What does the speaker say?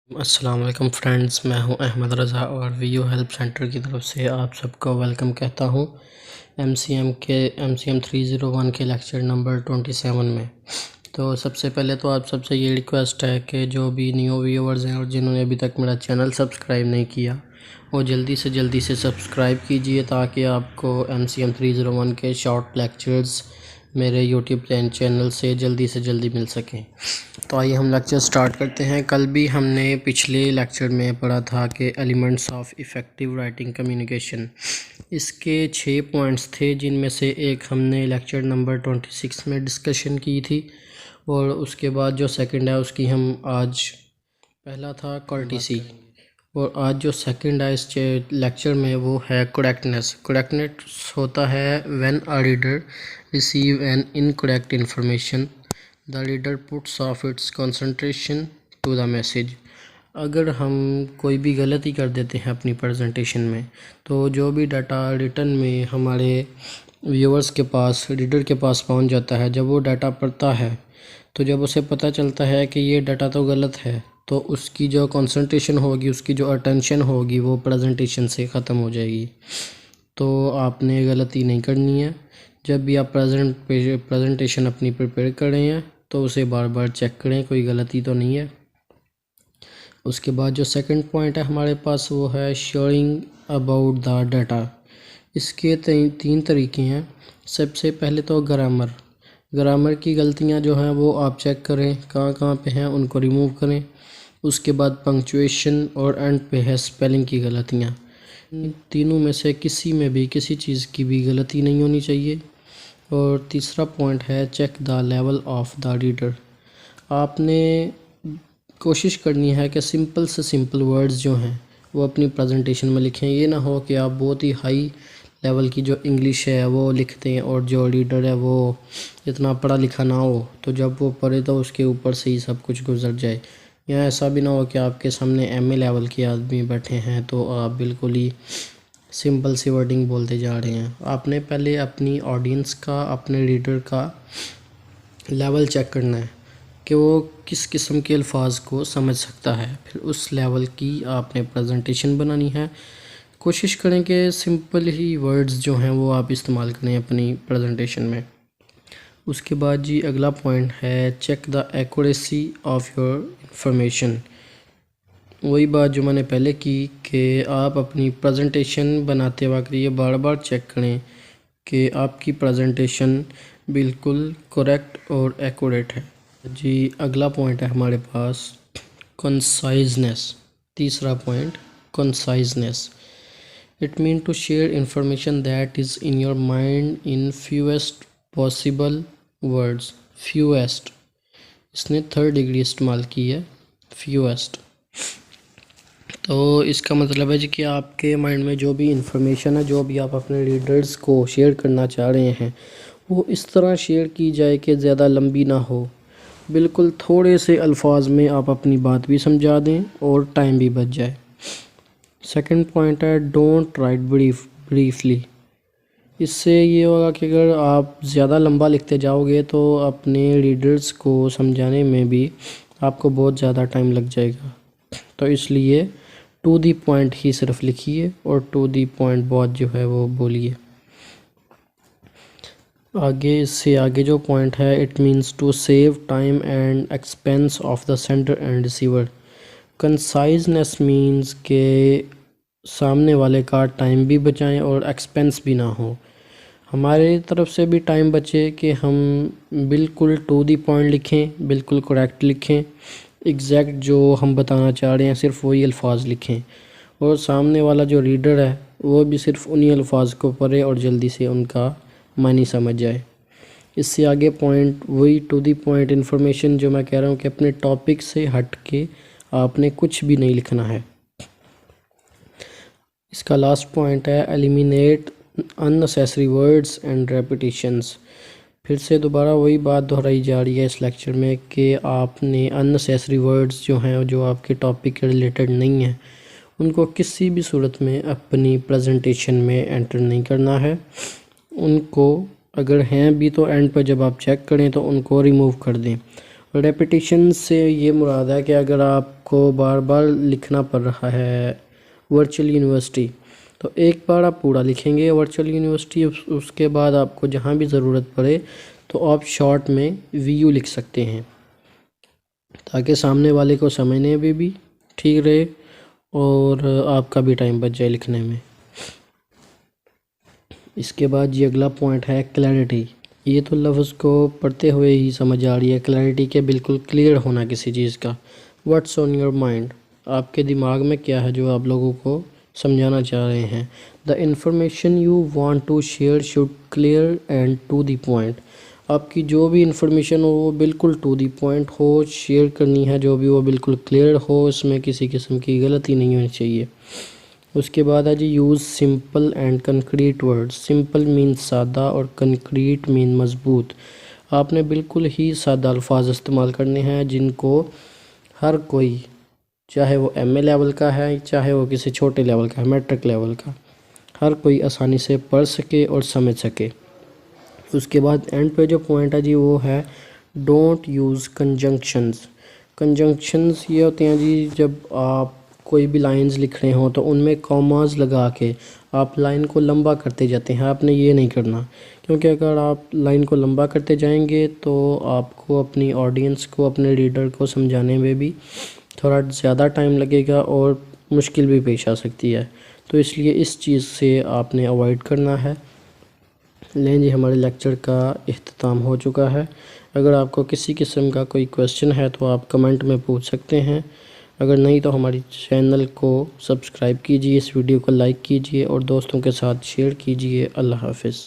السلام علیکم فرینڈز، میں ہوں احمد رضا اور ویو ہیلپ سینٹر کی طرف سے آپ سب کو ویلکم کہتا ہوں ایم سی ایم 301 کے لیکچر نمبر 27 میں۔ تو سب سے پہلے تو آپ سب سے یہ ریکویسٹ ہے کہ جو بھی نیو ویورز ہیں اور جنہوں نے ابھی تک میرا چینل سبسکرائب نہیں کیا وہ جلدی سے سبسکرائب کیجئے تاکہ آپ کو MCM 301 کے شارٹ لیکچرز میرے یوٹیوب چینل سے جلدی مل سکیں۔ تو آئیے ہم لیکچر سٹارٹ کرتے ہیں۔ کل بھی ہم نے پچھلے لیکچر میں پڑھا تھا کہ elements of effective writing communication, اس کے 6 پوائنٹس تھے جن میں سے ایک ہم نے لیکچر نمبر 26 میں ڈسکشن کی تھی، اور اس کے بعد جو سیکنڈ ہے اس کی ہم آج، پہلا تھا کورٹیسی، اور آج جو سیکنڈ ہے اس لیکچر میں وہ ہے کریکٹنس۔ کریکٹنس ہوتا ہے when a reader receive an incorrect information, the reader puts off its concentration to the message۔ اگر ہم کوئی بھی غلطی کر دیتے ہیں اپنی پریزنٹیشن میں تو جو بھی ڈاٹا ریٹن میں ہمارے ویورز کے پاس، ریڈر کے پاس پہنچ جاتا ہے، جب وہ ڈاٹا پڑھتا ہے تو جب اسے پتہ چلتا ہے کہ یہ ڈاٹا تو غلط ہے تو اس کی جو کنسنٹریشن ہوگی، اس کی جو اٹینشن ہوگی وہ پریزنٹیشن سے ختم ہو جائے گی۔ تو آپ نے غلطی نہیں کرنی ہے، جب بھی آپ پریزنٹیشن اپنی پریپیئر کر رہے ہیں تو اسے بار بار چیک کریں کوئی غلطی تو نہیں ہے۔ اس کے بعد جو سیکنڈ پوائنٹ ہے ہمارے پاس وہ ہے شیئرنگ اباؤٹ دا ڈاٹا۔ اس کے 3 طریقے ہیں۔ سب سے پہلے تو گرامر کی غلطیاں جو ہیں وہ آپ چیک کریں، کہاں پہ ہیں ان کو ریموو کریں۔ اس کے بعد پنکچویشن اور اینڈ پہ ہے اسپیلنگ کی غلطیاں۔ تینوں میں سے کسی میں بھی کسی چیز کی بھی غلطی نہیں ہونی چاہیے۔ اور تیسرا پوائنٹ ہے check the level of the reader. آپ نے کوشش کرنی ہے کہ سمپل سے سمپل ورڈز جو ہیں وہ اپنی پریزنٹیشن میں لکھیں۔ یہ نہ ہو کہ آپ بہت ہی ہائی لیول کی جو انگلش ہے وہ لکھتے ہیں اور جو ریڈر ہے وہ اتنا پڑھا لکھا نہ ہو، تو جب وہ پڑھے تو اس کے اوپر سے ہی سب کچھ گزر جائے۔ یا ایسا بھی نہ ہو کہ آپ کے سامنے ایم اے لیول کے آدمی بیٹھے ہیں تو آپ بالکل ہی سمپل سی ورڈنگ بولتے جا رہے ہیں۔ آپ نے پہلے اپنی آڈینس کا، اپنے ریڈر کا لیول چیک کرنا ہے کہ وہ کس قسم کے الفاظ کو سمجھ سکتا ہے، پھر اس لیول کی آپ نے پریزنٹیشن بنانی ہے۔ کوشش کریں کہ سمپل ہی ورڈز جو ہیں وہ آپ استعمال کریں اپنی پریزنٹیشن میں۔ اس کے بعد جی اگلا پوائنٹ ہے check the accuracy of your information. وہی بات جو میں نے پہلے کی کہ آپ اپنی پریزنٹیشن بناتے وقت یہ بار بار چیک کریں کہ آپ کی پریزنٹیشن بالکل کریکٹ اور ایکوریٹ ہے۔ جی اگلا پوائنٹ ہے ہمارے پاس کنسائزنس۔ تیسرا point conciseness. It mean to share information that is in your mind in fewest possible words. Fewest, اس نے 3rd ڈگری استعمال کی ہے، فیویسٹ۔ تو اس کا مطلب ہے جی کہ آپ کے مائنڈ میں جو بھی انفارمیشن ہے، جو بھی آپ اپنے ریڈرز کو شیئر کرنا چاہ رہے ہیں وہ اس طرح شیئر کی جائے کہ زیادہ لمبی نہ ہو، بالکل تھوڑے سے الفاظ میں آپ اپنی بات بھی سمجھا دیں اور ٹائم بھی بچ جائے۔ سیکنڈ پوائنٹ ہے ڈونٹ رائٹ بریفلی۔ اس سے یہ ہوگا کہ اگر آپ زیادہ لمبا لکھتے جاؤ گے تو اپنے ریڈرز کو سمجھانے میں بھی آپ کو بہت زیادہ ٹائم لگ جائے گا، تو اس لیے ٹو دی پوائنٹ ہی صرف لکھیے اور ٹو دی پوائنٹ بات جو ہے وہ بولیے۔ آگے اس سے آگے جو پوائنٹ ہے it means to save time and expense of the sender and receiver. Conciseness means کہ سامنے والے کا ٹائم بھی بچائیں اور ایکسپینس بھی نہ ہو، ہمارے طرف سے بھی ٹائم بچے کہ ہم بالکل ٹو دی پوائنٹ لکھیں، بالکل کریکٹ لکھیں، ایگزیکٹ جو ہم بتانا چاہ رہے ہیں صرف وہی الفاظ لکھیں، اور سامنے والا جو ریڈر ہے وہ بھی صرف انہی الفاظ کو پڑھے اور جلدی سے ان کا معنی سمجھ جائے۔ اس سے آگے پوائنٹ وہی ٹو دی پوائنٹ انفارمیشن جو میں کہہ رہا ہوں کہ اپنے ٹاپک سے ہٹ کے آپ نے کچھ بھی نہیں لکھنا ہے۔ اس کا لاسٹ پوائنٹ ہے eliminate unnecessary words and repetitions۔ پھر سے دوبارہ وہی بات دہرائی جا رہی ہے اس لیکچر میں کہ آپ نے unnecessary words جو ہیں جو آپ کے ٹاپک کے ریلیٹڈ نہیں ہیں ان کو کسی بھی صورت میں اپنی پریزنٹیشن میں انٹر نہیں کرنا ہے۔ ان کو اگر ہیں بھی تو اینڈ پر جب آپ چیک کریں تو ان کو ریموو کر دیں، ریپیٹیشن سے یہ مراد ہے کہ اگر آپ کو بار بار لکھنا پڑ رہا ہے ورچوئل یونیورسٹی تو ایک بار آپ پورا لکھیں گے ورچوئل یونیورسٹی، اس کے بعد آپ کو جہاں بھی ضرورت پڑے تو آپ شارٹ میں VU لکھ سکتے ہیں تاکہ سامنے والے کو سمجھنے میں بھی ٹھیک رہے اور آپ کا بھی ٹائم بچ جائے لکھنے میں۔ اس کے بعد یہ اگلا پوائنٹ ہے کلیئرٹی۔ یہ تو لفظ کو پڑھتے ہوئے ہی سمجھ آ رہی ہے، کلیئرٹی کے بالکل کلیئر ہونا کسی چیز کا۔ واٹس آن یور مائنڈ، آپ کے دماغ میں کیا ہے جو آپ لوگوں کو سمجھانا چاہ رہے ہیں۔ The information you want to share should clear and to the point, آپ کی جو بھی انفارمیشن ہو وہ بالکل ٹو دی پوائنٹ ہو، شیئر کرنی ہے جو بھی وہ بالکل کلیئر ہو، اس میں کسی قسم کی غلطی نہیں ہونی چاہیے۔ اس کے بعد ہے جی use simple and concrete word. Simple mean سادہ اور کنکریٹ مین مضبوط۔ آپ نے بالکل ہی سادہ الفاظ استعمال کرنے ہیں جن کو ہر کوئی، چاہے وہ MA لیول کا ہے چاہے وہ کسی چھوٹے لیول کا ہے، میٹرک لیول کا، ہر کوئی آسانی سے پڑھ سکے اور سمجھ سکے۔ اس کے بعد اینڈ پہ جو پوائنٹ ہے جی وہ ہے ڈونٹ یوز کنجنکشنز۔ کنجنکشنز یہ ہوتے ہیں جی جب آپ کوئی بھی لائنز لکھ رہے ہوں تو ان میں کاماز لگا کے آپ لائن کو لمبا کرتے جاتے ہیں، آپ نے یہ نہیں کرنا، کیونکہ اگر آپ لائن کو لمبا کرتے جائیں گے تو آپ کو اپنی آڈینس کو، اپنے ریڈر کو سمجھانے میں بھی تھوڑا زیادہ ٹائم لگے گا اور مشکل بھی پیش آ سکتی ہے، تو اس لیے اس چیز سے آپ نے اوائڈ کرنا ہے۔ لیں جی ہمارے لیکچر کا اختتام ہو چکا ہے۔ اگر آپ کو کسی قسم کا کوئی کویسچن ہے تو آپ کمنٹ میں پوچھ سکتے ہیں، اگر نہیں تو ہماری چینل کو سبسکرائب کیجئے، اس ویڈیو کو لائک کیجئے اور دوستوں کے ساتھ شیئر کیجئے۔ اللہ حافظ۔